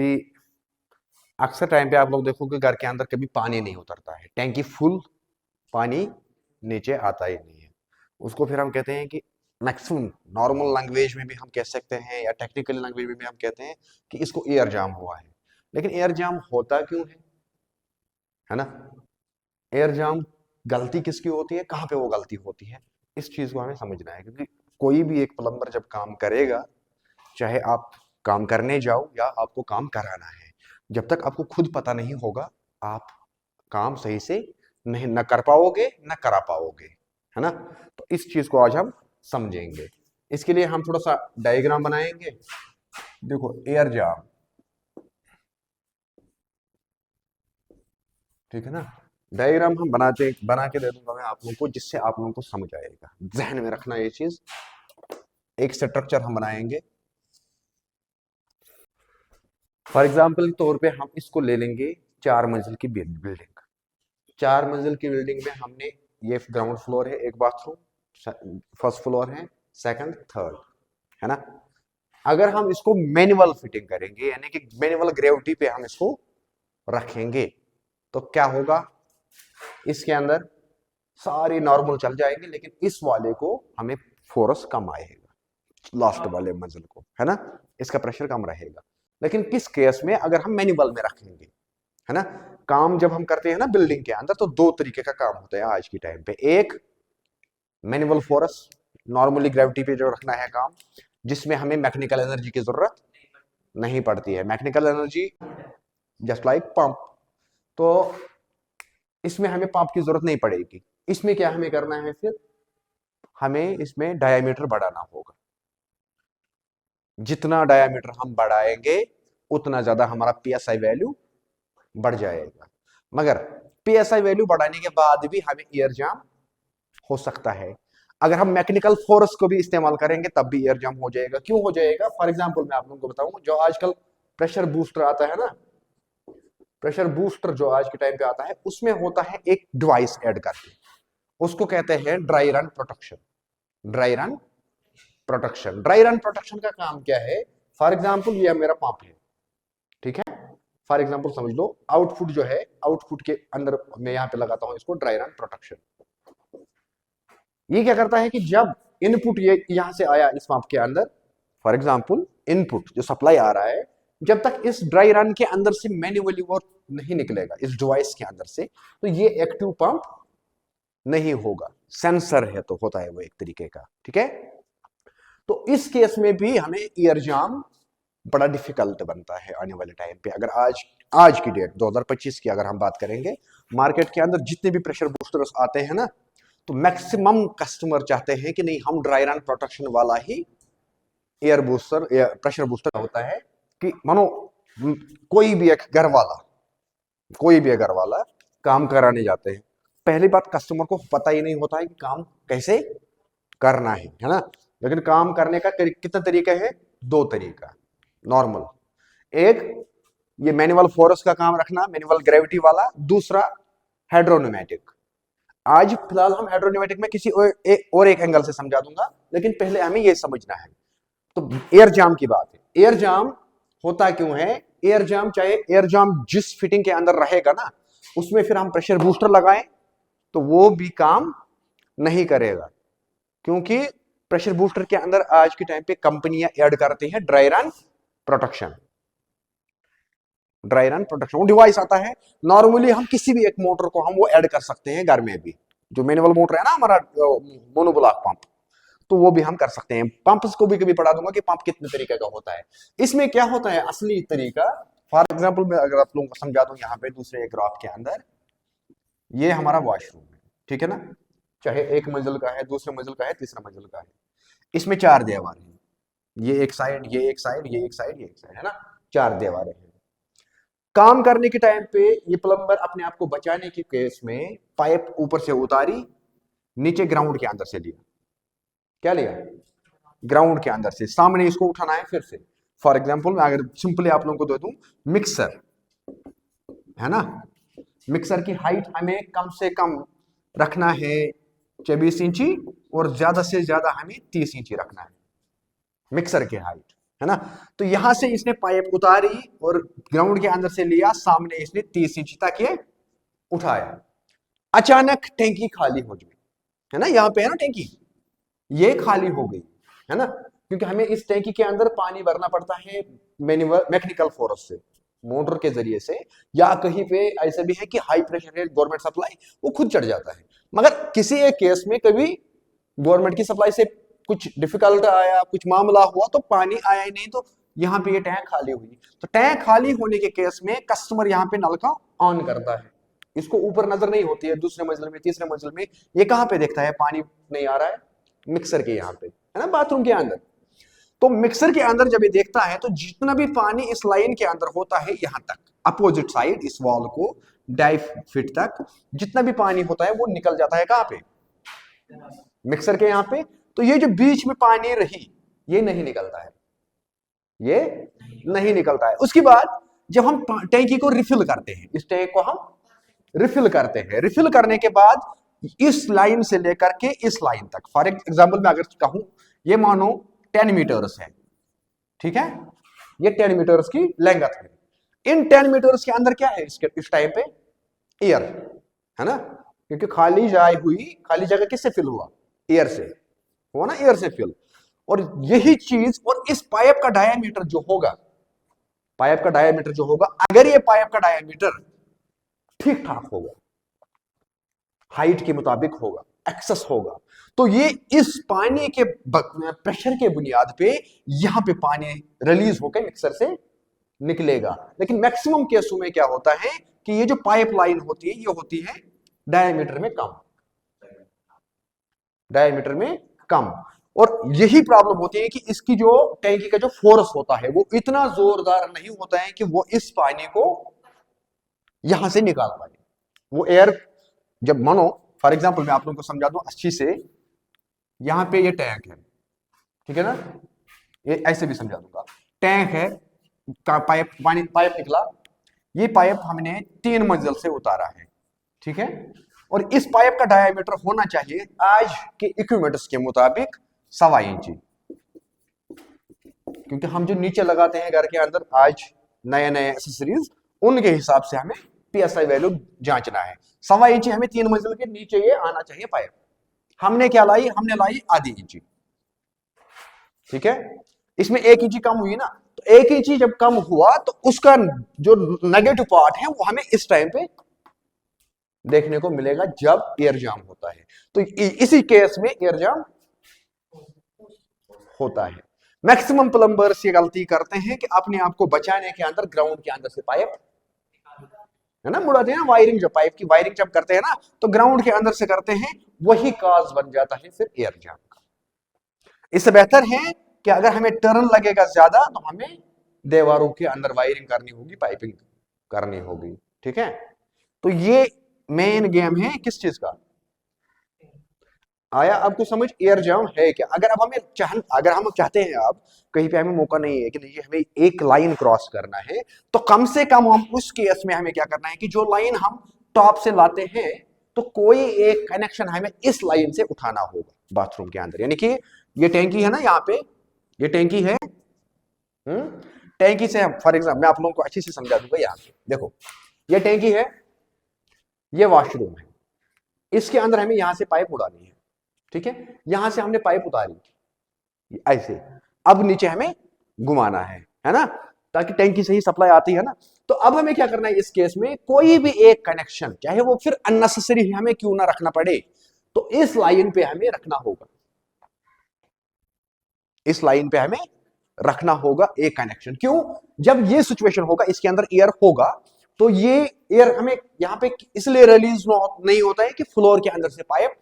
कि अक्सर टाइम पे आप लोग देखोगे घर के अंदर कभी पानी नहीं उतरता है, टैंकी फुल, पानी नीचे आता ही नहीं है। उसको फिर हम कहते हैं कि मैक्सिमम नॉर्मल लैंग्वेज में भी हम कह सकते हैं या टेक्निकल लैंग्वेज में भी हम कहते हैं कि इसको एयर जाम हुआ है। लेकिन एयर जाम होता क्यों है ना? एयर जाम गलती किसकी होती है, कहाँ पे वो गलती होती है, इस चीज को हमें समझना है। क्योंकि कोई भी एक प्लम्बर जब काम करेगा, चाहे आप काम करने जाओ या आपको काम कराना है, जब तक आपको खुद पता नहीं होगा, आप काम सही से नहीं न कर पाओगे न करा पाओगे, है ना? तो इस चीज को आज हम समझेंगे। इसके लिए हम थोड़ा सा डायग्राम बनाएंगे। देखो एयर जाम, ठीक है ना? डायग्राम हम बना के दे दूंगा मैं आप लोगों को, जिससे आप लोगों को समझ आएगा। जहन में रखना ये चीज। एक स्ट्रक्चर हम बनाएंगे, फॉर एग्जाम्पल तौर पे हम इसको ले लेंगे 4 मंजिल की बिल्डिंग। 4 मंजिल की बिल्डिंग में हमने, ये ग्राउंड फ्लोर है, एक बाथरूम, फर्स्ट फ्लोर है, सेकंड, थर्ड, है ना? अगर हम इसको मैनुअल फिटिंग करेंगे, यानी कि मैनुअल ग्रेविटी पे हम इसको रखेंगे, तो क्या होगा, इसके अंदर सारी नॉर्मल चल जाएंगे, लेकिन इस वाले को हमें फोर्स कम आएगा, लास्ट वाले मंजिल को, है ना? इसका प्रेशर कम रहेगा। लेकिन किस केस में, अगर हम मैनुअल में रखेंगे, है ना? काम जब हम करते हैं ना बिल्डिंग के अंदर, तो दो तरीके का काम होता है आज की टाइम पे। एक मैनुअल फोर्स, नॉर्मली ग्रेविटी पे जो रखना है काम, जिसमें हमें मैकेनिकल एनर्जी की जरूरत नहीं पड़ती है। Mechanical energy just like pump, तो इसमें हमें पंप की जरूरत नहीं पड़ेगी। इसमें क्या हमें करना है, फिर हमें इसमें डायामीटर बढ़ाना होगा। जितना डायामीटर हम बढ़ाएंगे, उतना ज्यादा हमारा पीएसआई वैल्यू बढ़ जाएगा। मगर पीएसआई वैल्यू बढ़ाने के बाद भी हमें एयर जाम हो सकता है। अगर हम मैकेनिकल फोर्स को भी इस्तेमाल करेंगे, तब भी एयर जाम हो जाएगा। क्यों हो जाएगा? फॉर एग्जांपल मैं आप लोगों को बताऊं, जो आजकल प्रेशर बूस्टर आता है ना, प्रेशर बूस्टर जो आज के टाइम पे आता है, उसमें होता है एक डिवाइस ऐड करके, उसको कहते हैं dry run protection. Dry run protection, dry run protection का काम क्या है? फॉर एग्जांपल ये मेरा पंप है, ठीक है? फॉर एग्जांपल समझ लो, आउटपुट जो है, आउटपुट के अंदर मैं यहां पे लगाता हूं इसको ड्राई रन प्रोटेक्शन। ये क्या करता है कि जब इनपुट ये यहां से आया इस पंप के अंदर, फॉर एग्जांपल इनपुट जो सप्लाई आ रहा है, जब तक इस ड्राई रन के अंदर से मैन्युअली वो नहीं निकलेगा इस डिवाइस के अंदर से, तो ये एक्टिव पंप नहीं होगा। सेंसर है तो होता है वो एक तरीके का, ठीक है? तो इस केस में भी हमें एयर जाम बड़ा डिफिकल्ट बनता है आने वाले टाइम पे। अगर आज की डेट 2025 की अगर हम बात करेंगे, मार्केट के अंदर जितने भी प्रेशर बूस्टर्स आते हैं ना, तो मैक्सिमम कस्टमर चाहते हैं कि नहीं, हम ड्राई रन प्रोटेक्शन वाला ही एयर बूस्टर, प्रेशर बूस्टर होता है। कि मानो कोई भी एक घर वाला, कोई भी घर वाला काम कराने जाते हैं, पहली बात कस्टमर को पता ही नहीं होता है कि काम कैसे करना है ना? लेकिन काम करने का कितना तरीका है? दो तरीका नॉर्मल। एक ये मैनुअल फोर्स का काम रखना, मैनुअल ग्रेविटी वाला। दूसरा हाइड्रोनोमेटिक। आज फिलहाल हम हाइड्रोनोमेटिक में किसी और एक एंगल से समझा दूंगा, लेकिन पहले हमें यह समझना है। तो एयर जाम की बात है, एयर जाम होता क्यों है? एयर जाम, चाहे एयर जाम जिस फिटिंग के अंदर रहेगा ना, उसमें फिर हम प्रेशर बूस्टर लगाएं तो वो भी काम नहीं करेगा। क्योंकि प्रेशर बूस्टर के अंदर आज के टाइम पे कंपनियां ऐड करती हैं dry run protection. Dry run protection वो डिवाइस आता है। नॉर्मली हम किसी भी एक मोटर को हम वो ऐड कर सकते हैं घर में भी, जो मैनुअल मोटर है ना हमारा मोनोब्लॉक पंप, तो वो भी हम कर सकते हैं। पंप्स को भी कभी पढ़ा दूंगा कि पंप कितने तरीके का होता है। इसमें क्या होता है असली तरीका, फॉर एग्जांपल मैं अगर आप लोगों को समझा दूं, यहाँ पे दूसरे एक ग्राफ के अंदर, ये हमारा वॉशरूम है, ठीक है ना? चाहे एक मंजिल का है, दूसरे मंजिल का है, तीसरा मंजिल का है। इसमें 4 दीवारें हैं, ये एक साइड, ये एक साइड, ये एक साइड, ये एक साइड, है ना? 4 दीवारें हैं। काम करने के टाइम पे ये प्लम्बर अपने आप को बचाने के केस में पाइप ऊपर से उतारी, नीचे ग्राउंड के अंदर से लिया। क्या लिया? ग्राउंड के अंदर से सामने इसको उठाना है फिर से। फॉर एग्जाम्पल मैं अगर सिंपली आप लोगों को दे दूं, मिक्सर है ना, मिक्सर की हाइट हमें कम से कम रखना है 24 इंची, और ज्यादा से ज्यादा हमें 30 इंची रखना है मिक्सर की हाइट। है ना। तो यहां से इसने पाइप उतारी और ग्राउंड के अंदर से लिया, सामने इसने 30 इंच तक ये उठाया। अचानक टैंकी खाली हो गई, है ना, यहाँ पे है ना टैंकी, ये खाली हो गई, है ना, क्योंकि हमें इस टैंकी के अंदर पानी भरना पड़ता है मैनुअल मैकेनिकल फोर्स से, मोटर के जरिए से, या कहीं पे ऐसा भी है कि हाई प्रेशर है गवर्नमेंट सप्लाई, वो खुद चढ़ जाता है। मगर किसी एक केस में कभी गवर्नमेंट की सप्लाई से कुछ डिफिकल्ट आया, कुछ मामला हुआ, तो पानी आया ही नहीं, तो यहाँ पे ये टैंक खाली हुई। तो टैंक खाली होने के केस में कस्टमर यहाँ पे नल का ऑन करता है, इसको ऊपर नजर नहीं होती है, दूसरे मंजिल में, तीसरे मंजिल में, ये कहाँ पे देखता है पानी नहीं आ रहा है, मिक्सर के यहाँ पे, है ना, बाथरूम के अंदर। तो मिक्सर के अंदर जब ये देखता है तो जितना भी पानी इस लाइन के अंदर होता है यहां तक, अपोजिट साइड इस वॉल को 2.5 फीट तक जितना भी पानी होता है वो निकल जाता है कहां पे, मिक्सर के यहाँ पे। तो ये जो बीच में पानी रही ये नहीं निकलता है, ये नहीं निकलता है। उसके बाद जब हम टैंकी को रिफिल करते हैं, इस टैंक को हम रिफिल करते हैं, रिफिल करने के बाद इस लाइन से लेकर के इस लाइन तक, फॉर एग्जाम्पल मैं अगर कहूं ये मानो 10 मीटर्स है, ठीक है, ये 10 मीटर्स की लेंथ है। इन 10 मीटर्स के अंदर क्या है इस टाइम पे, एयर, है ना, क्योंकि खाली जगह किससे फिल हुआ, एयर से हुआ ना, एयर से फिल। और यही चीज, और इस पाइप का डायामीटर जो होगा, पाइप का डायामीटर जो होगा, अगर ये पाइप का डायामीटर ठीक ठाक होगा, हाइट के मुताबिक होगा, एक्सेस होगा, तो ये इस पानी के प्रेशर के बुनियाद पे यहां पे पानी रिलीज होकर मिक्सर से निकलेगा। लेकिन मैक्सिमम केसों में क्या होता है कि ये जो पाइप लाइन होती है ये होती है डायमीटर में कम, डायमीटर में कम। और यही प्रॉब्लम होती है कि इसकी जो टैंकी का जो फोर्स होता है वो इतना जोरदार नहीं होता है कि वो इस पानी को यहां से निकाल पाए। वो एयर, जब मानो फॉर एग्जांपल मैं आप लोगों को समझा दूं अच्छी से, यहां पे ये टैंक है, ठीक है ना, ये ऐसे भी समझा दूंगा, टैंक है, पाइप निकला, ये पाइप हमने 3 मंजिल से उतारा है, ठीक है, और इस पाइप का डायमीटर होना चाहिए आज के इक्विपमेंट्स के मुताबिक 1.25 इंची, क्योंकि हम जो नीचे लगाते हैं घर के अंदर आज नए नए एक्सेसरीज, उनके हिसाब से हमें पीएसआई वैल्यू जांचना है। 1.25 इंची हमें 3 मंजिल के नीचे ये आना चाहिए पाइप। हमने क्या लाई, हमने लाई आधी इंची, ठीक है, इसमें 1 इंची कम हुई ना, तो 1 इंची जब कम हुआ तो उसका जो नेगेटिव पार्ट है वो हमें इस टाइम पे देखने को मिलेगा जब एयर जाम होता है। तो इसी केस में एयर जाम होता है। मैक्सिमम प्लम्बर्स ये गलती करते हैं कि अपने आप को बचाने के अंदर ग्राउंड के अंदर से पाइप, है ना, मुड़ाते हैं ना, वायरिंग, जो पाइप की वायरिंग जब करते हैं ना तो ग्राउंड के अंदर से करते हैं, वही काज बन जाता है फिर एयर जाम का। इससे बेहतर है कि अगर हमें टर्न लगेगा ज्यादा तो हमें दीवारों के अंदर वायरिंग करनी होगी, पाइपिंग करनी होगी, ठीक है। तो ये मेन गेम है किस चीज का, आया आपको समझ, एयर जाम है क्या। अगर हम चाहते हैं, आप कहीं पे हमें मौका नहीं है कि नहीं हमें एक लाइन क्रॉस करना है, तो कम से कम हम उस केस में हमें क्या करना है कि जो लाइन हम टॉप से लाते हैं तो कोई एक कनेक्शन हमें इस लाइन से उठाना होगा बाथरूम के अंदर। यानी कि ये टैंकी है ना, यहाँ पे ये टैंकी है, टैंकी से फॉर एग्जाम्पल मैं आप लोगों को अच्छे से समझा दूंगा। यहाँ पे देखो, ये टैंकी है, ये वॉशरूम है, इसके अंदर हमें यहां से पाइप उड़ानी है, ठीक है, यहां से हमने पाइप उतारी ऐसे, अब नीचे हमें घुमाना है ना, ताकि टैंकी से ही सप्लाई आती है ना। तो अब हमें क्या करना है इस केस में, कोई भी एक कनेक्शन, चाहे वो फिर अननेसेसरी हमें क्यों ना रखना पड़े, तो इस लाइन पे हमें रखना होगा, इस लाइन पे हमें रखना होगा एक कनेक्शन। क्यों, जब ये सिचुएशन होगा, इसके अंदर एयर होगा, तो ये एयर हमें यहां पे इसलिए रिलीज नहीं होता है कि फ्लोर के अंदर से पाइप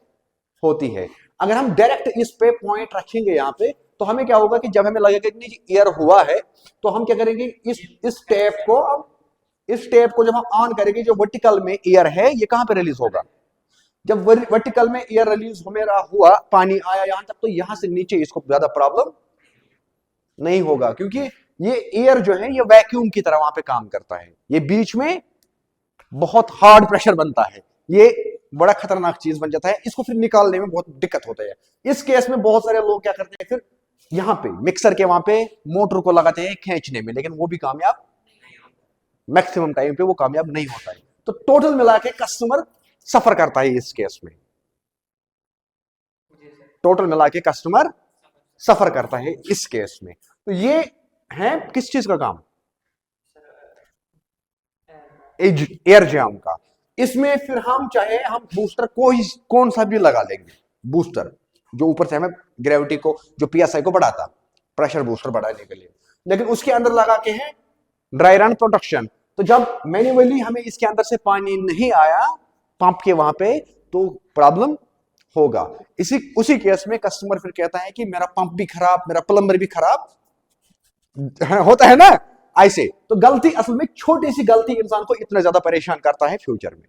होती है। अगर हम डायरेक्ट इस पे पॉइंट रखेंगे यहाँ पे, तो हमें क्या होगा कि जब हमें लगेगा कि एयर हुआ है, तो हम क्या करेंगे, इस टेप को जब हम ऑन करेंगे, जो वर्टिकल में एयर है ये कहां पे रिलीज होगा, जब वर्टिकल में एयर रिलीज हुआ, पानी आया यहां तक, तो यहां से नीचे इसको ज्यादा प्रॉब्लम नहीं होगा, क्योंकि ये एयर जो है ये वैक्यूम की तरह वहां पे काम करता है, ये बीच में बहुत हार्ड प्रेशर बनता है, ये बड़ा खतरनाक चीज बन जाता है, इसको फिर निकालने में बहुत दिक्कत होता है। इस केस में बहुत सारे लोग क्या करते हैं, फिर यहां पे मिक्सर के वहां पे मोटर को लगाते हैं खींचने में, लेकिन वो भी कामयाब, मैक्सिमम टाइम पे वो कामयाब नहीं होता है। तो टोटल मिला के कस्टमर सफर करता है इस केस में, टोटल मिला के कस्टमर सफर करता है इस केस में। तो ये है किस चीज का काम, एयर जैम का। इसमें फिर हम चाहे हम बूस्टर कोई कौन सा भी लगा लेंगे, बूस्टर जो ऊपर से हमें ग्रेविटी को, जो पीएसआई को बढ़ाता, प्रेशर बूस्टर बढ़ाने के लिए, लेकिन उसके अंदर लगा के है ड्राई रन प्रोटेक्शन। तो जब मैन्युअली हमें इसके अंदर से पानी नहीं आया पंप के वहां पे, तो प्रॉब्लम होगा। इसी उसी केस में कस्टमर फिर कहता है कि मेरा पंप भी खराब, मेरा प्लम्बर भी खराब, होता है ना ऐसे। तो गलती असल में, छोटी सी गलती इंसान को इतना ज्यादा परेशान करता है फ्यूचर में।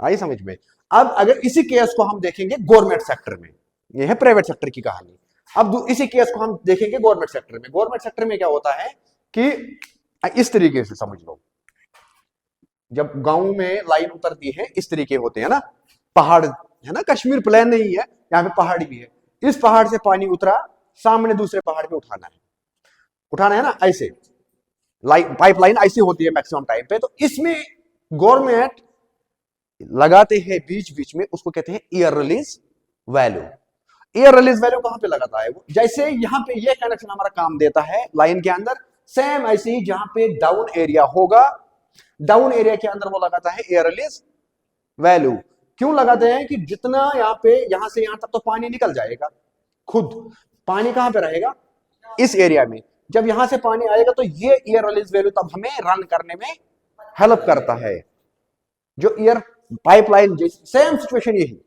आई समझ में। अब अगर इसी केस को हम देखेंगे गवर्नमेंट सेक्टर में, यह है प्राइवेट सेक्टर की कहानी। अब इसी केस को हम देखेंगे गवर्नमेंट सेक्टर में। गवर्नमेंट सेक्टर में क्या होता है कि इस तरीके से समझ लो, जब गांव में लाइन उतरती है इस तरीके होते हैं ना, पहाड़ है ना, कश्मीर प्लेन नहीं है, यहाँ पे पहाड़ी भी है। इस पहाड़ से पानी उतरा, सामने दूसरे पहाड़ पे उठाना है ना, ऐसे लाइन, पाइपलाइन ऐसी होती है मैक्सिमम टाइम पे। तो इसमें गवर्नमेंट लगाते हैं बीच बीच में, उसको कहते हैं air release value. Air release value कहां पे लगाता है वो, जैसे यहां पे ये कनेक्शन हमारा काम देता है लाइन के अंदर, सेम ऐसे ही जहां पे डाउन एरिया होगा, डाउन एरिया के अंदर वो लगाता है एयर रिलीज वैल्यू। क्यों लगाते हैं कि जितना यहाँ पे, यहां से यहां तक तो पानी निकल जाएगा, खुद पानी कहां पे रहेगा, इस एरिया में। जब यहां से पानी आएगा तो ये एयर रिलीज वैल्यू तब हमें रन करने में हेल्प करता है। जो एयर पाइपलाइन, सेम सिचुएशन यही,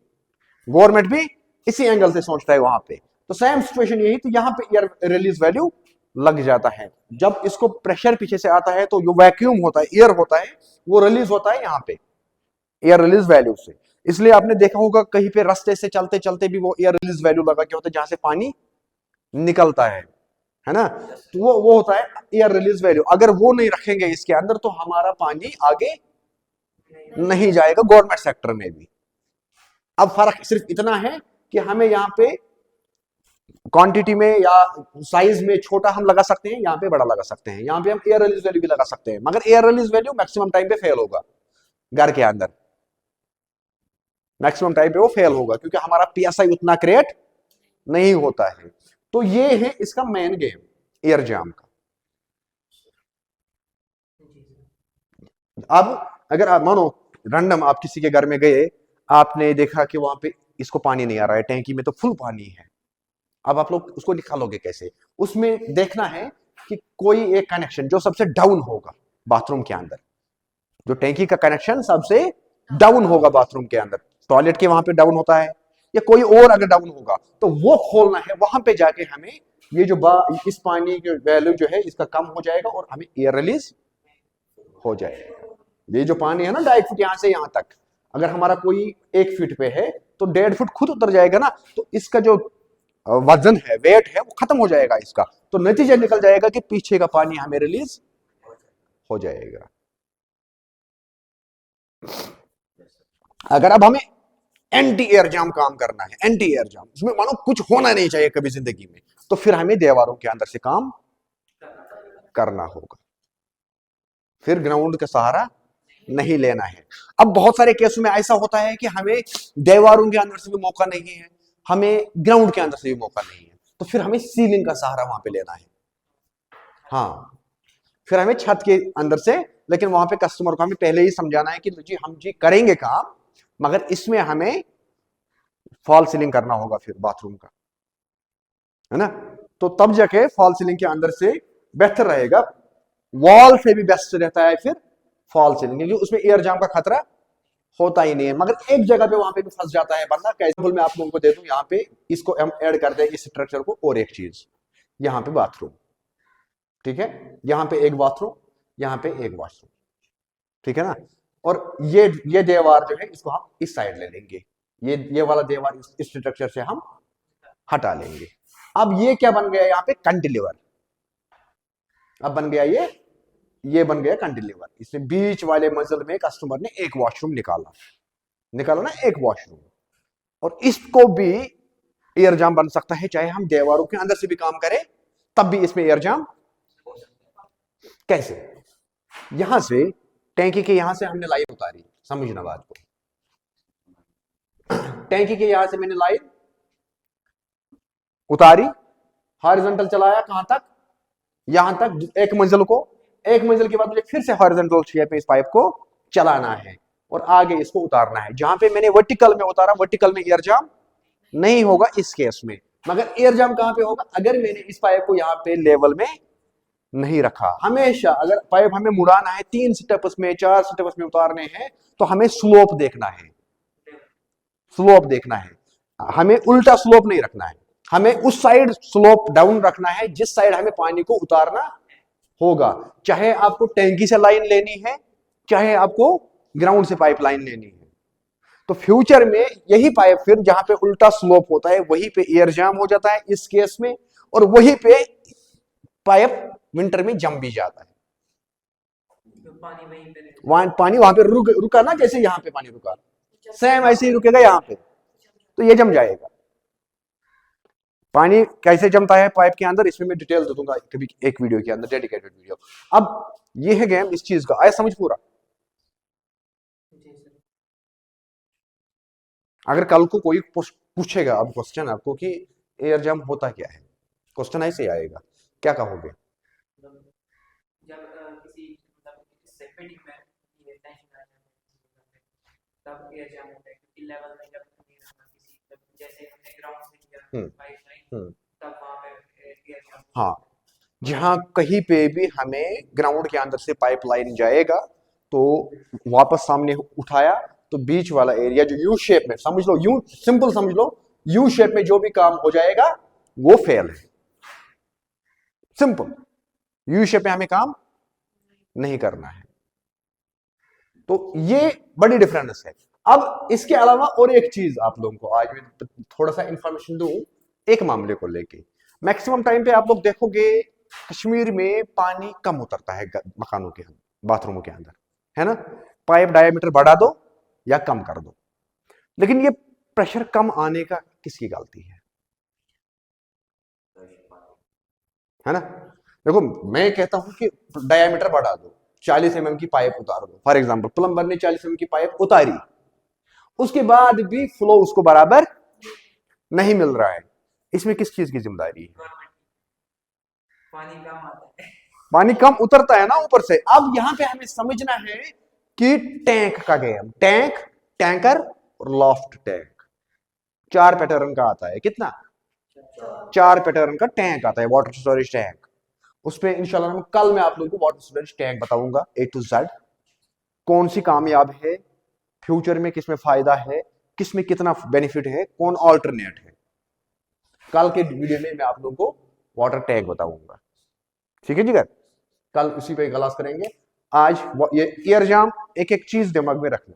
गवर्नमेंट भी इसी एंगल से सोचता है वहां पे। तो सेम सिचुएशन यही, तो यहां पे एयर रिलीज वैल्यू लग जाता है। जब इसको प्रेशर पीछे से आता है तो जो वैक्यूम होता है, एयर होता है, वो रिलीज होता है यहाँ पे एयर रिलीज वैल्यू से। इसलिए आपने देखा होगा कहीं पे रास्ते से चलते चलते भी वो एयर रिलीज वैल्यू लगा के होता है, जहां से पानी निकलता है ना। तो वो होता है एयर रिलीज वैल्यू। अगर वो नहीं रखेंगे इसके अंदर तो हमारा पानी आगे नहीं जाएगा गवर्नमेंट सेक्टर में भी। अब फर्क सिर्फ इतना है कि हमें यहाँ पे क्वांटिटी में या साइज में छोटा हम लगा सकते हैं, यहाँ पे बड़ा लगा सकते हैं। यहाँ पे हम एयर रिलीज वैल्यू भी लगा सकते हैं, मगर air release value maximum time पे फेल होगा, घर के अंदर मैक्सिमम टाइम पे वो फेल होगा, क्योंकि हमारा पीएसआई उतना क्रिएट नहीं होता है। तो ये है इसका मेन गेम एयर जैम का। अब अगर आप मानो रैंडम आप किसी के घर में गए, आपने देखा कि वहां पे इसको पानी नहीं आ रहा है, टैंकी में तो फुल पानी है। अब आप लोग उसको निकालोगे कैसे, उसमें देखना है कि कोई एक कनेक्शन जो सबसे डाउन होगा बाथरूम के अंदर, जो टैंकी का कनेक्शन सबसे डाउन होगा बाथरूम के अंदर, टॉयलेट के वहां पे डाउन होता है, या कोई और अगर डाउन होगा तो वो खोलना है। वहां पे जाके हमें ये जो इस पानी की वैल्यू जो है इसका कम हो जाएगा और हमें एयर रिलीज हो जाएगा। ये जो पानी है ना 2.5 फुट यहां से यहां तक, अगर हमारा कोई 1 फीट पे है तो 1.5 फुट खुद उतर जाएगा ना, तो इसका जो वजन है, वेट है, वो खत्म हो जाएगा इसका। तो नतीजा निकल जाएगा कि पीछे का पानी हमें रिलीज हो जाएगा। अगर अब हमें एंटी एयर जाम काम करना है, एंटी एयर जाम, उसमें मानो कुछ होना नहीं चाहिए कभी जिंदगी में, तो फिर हमें दीवारों के अंदर से काम करना होगा, फिर ग्राउंड का सहारा नहीं लेना है। अब बहुत सारे केसों में ऐसा होता है कि हमें दीवारों के अंदर से भी मौका नहीं है, हमें ग्राउंड के अंदर से भी मौका नहीं है, तो फिर हमें सीलिंग का सहारा वहां पे लेना है। हाँ, फिर हमें छत के अंदर से, लेकिन वहां पे कस्टमर को हमें पहले ही समझाना है कि जी हम जी करेंगे काम, मगर इसमें हमें फॉल सीलिंग करना होगा फिर बाथरूम का, है ना। तो तब जाके फॉल सीलिंग के अंदर से बेहतर रहेगा। वॉल से भी बेस्ट रहता है फिर फॉल सीलिंग, क्योंकि उसमें एयर जाम का खतरा होता ही नहीं है। मगर एक जगह पे वहां पे भी फंस जाता है बंदा। कैसे मैं आप लोगों को दे दूं, यहाँ पे इसको हम ऐड कर दें इस स्ट्रक्चर को, और एक चीज यहाँ पे बाथरूम, ठीक है, यहाँ पे एक बाथरूम, यहाँ पे एक वॉशरूम, ठीक है ना। और ये दीवार जो है इसको हम इस साइड ले लेंगे, ये वाला दीवार इस स्ट्रक्चर से हम हटा लेंगे। अब ये क्या बन गया यहाँ पे, कैंटिलीवर। अब बन गया ये बन गया कैंटिलीवर। इसमें बीच वाले मंजिल में कस्टमर ने एक वॉशरूम निकाला ना, एक वॉशरूम। और इसको भी एयर जाम बन सकता है, चाहे हम दीवारों के अंदर से भी काम करें तब भी इसमें एयर जाम। कैसे? यहां से टैंकी के यहां से हमने लाइन उतारी, समझना बात को, टैंकी के यहां से मैंने लाइन उतारी, हॉरिजॉन्टल चलाया कहां तक? यहां तक, एक मंजिल को। एक मंजिल के बाद मुझे फिर से हॉरिजॉन्टल शेप में इस पाइप को चलाना है और आगे इसको उतारना है। जहां पे मैंने वर्टिकल में उतारा, वर्टिकल में एयर जाम नहीं होगा इस केस में, मगर एयर जाम कहां पे होगा? अगर मैंने इस पाइप को यहां पे लेवल में नहीं रखा। हमेशा अगर पाइप हमें मुड़ाना है, 3 स्टेप्स में 4 स्टेप्स में उतारने हैं, तो हमें स्लोप देखना है, स्लोप देखना है, हमें उल्टा स्लोप नहीं रखना है, हमें उस साइड स्लोप डाउन रखना है जिस साइड हमें पानी को उतारना होगा। चाहे आपको टैंकी से लाइन लेनी है, चाहे आपको ग्राउंड से पाइप लाइन लेनी है। तो फ्यूचर में यही पाइप फिर जहां पे उल्टा स्लोप होता है वहीं पे एयर जाम हो जाता है इस केस में, और वहीं पे पाइप विंटर में जम भी जाता है। पानी वहां पे रुका ना, जैसे यहां पे पानी रुका, सेम ऐसे ही रुकेगा यहां पे, तो ये जम जाएगा। पानी कैसे जमता है पाइप के अंदर, इसमें मैं डिटेल दे दूंगा कभी एक वीडियो के अंदर, डेडिकेटेड वीडियो। अब ये है गेम इस चीज का, आया समझ पूरा? अगर कल को कोई पूछेगा अब क्वेश्चन आपको कि एयर जम होता क्या है, क्वेश्चन ऐसे आएगा, क्या कहोगे? जब किसी सेटिंग में ये टेंशन आ जाती है तब एयर जाम होता है, क्योंकि लेवल में जब किसी जैसे हमने ग्राउंड से किया पाइप लाइन, तब वहां पे एयर जाम। हाँ, जहां कहीं पे भी हमें ग्राउंड के अंदर से पाइप लाइन जाएगा तो वापस सामने उठाया तो बीच वाला एरिया जो यू शेप में, समझ लो, यू सिंपल समझ लो, यू शेप में जो भी काम हो जाएगा वो फेल है। सिंपल, यू शेप में हमें काम नहीं करना है। तो ये बड़ी डिफरेंस है। अब इसके अलावा और एक चीज आप लोगों को आज मैं थोड़ा सा इंफॉर्मेशन दूं एक मामले को लेके। मैक्सिमम टाइम पे आप लोग देखोगे कश्मीर में पानी कम उतरता है मकानों के अंदर, बाथरूमों के अंदर, है ना? पाइप डायमीटर बढ़ा दो या कम कर दो, लेकिन ये प्रेशर कम आने का किसकी गलती है ना? देखो, मैं कहता हूं कि डायमीटर बढ़ा दो, 40 mm की पाइप उतार दो। फॉर एग्जांपल प्लम्बर ने 40 mm की पाइप उतारी, उसके बाद भी फ्लो उसको बराबर नहीं मिल रहा है, इसमें किस चीज की जिम्मेदारी है? पानी कम आता है, पानी कम उतरता है ना ऊपर से। अब यहां पे हमें समझना है कि टैंक का गेम, टैंक, टैंकर और लॉफ्ट टैंक, 4 पैटर्न का आता है। कितना? 4 पैटर्न का टैंक आता है, वाटर स्टोरेज टैंक। उस पर इंशाल्लाह कल मैं आप लोगों को वाटर स्टोरेज टैंक बताऊंगा A to Z, कौन सी कामयाब है, फ्यूचर में किसमें फायदा है, किसमें कितना बेनिफिट है, कौन ऑल्टरनेट है। कल के वीडियो में मैं आप लोगों को वाटर टैंक बताऊंगा, ठीक है जी? कल उसी पे क्लास करेंगे। आज ये एयर जाम, एक एक चीज दिमाग में रखना।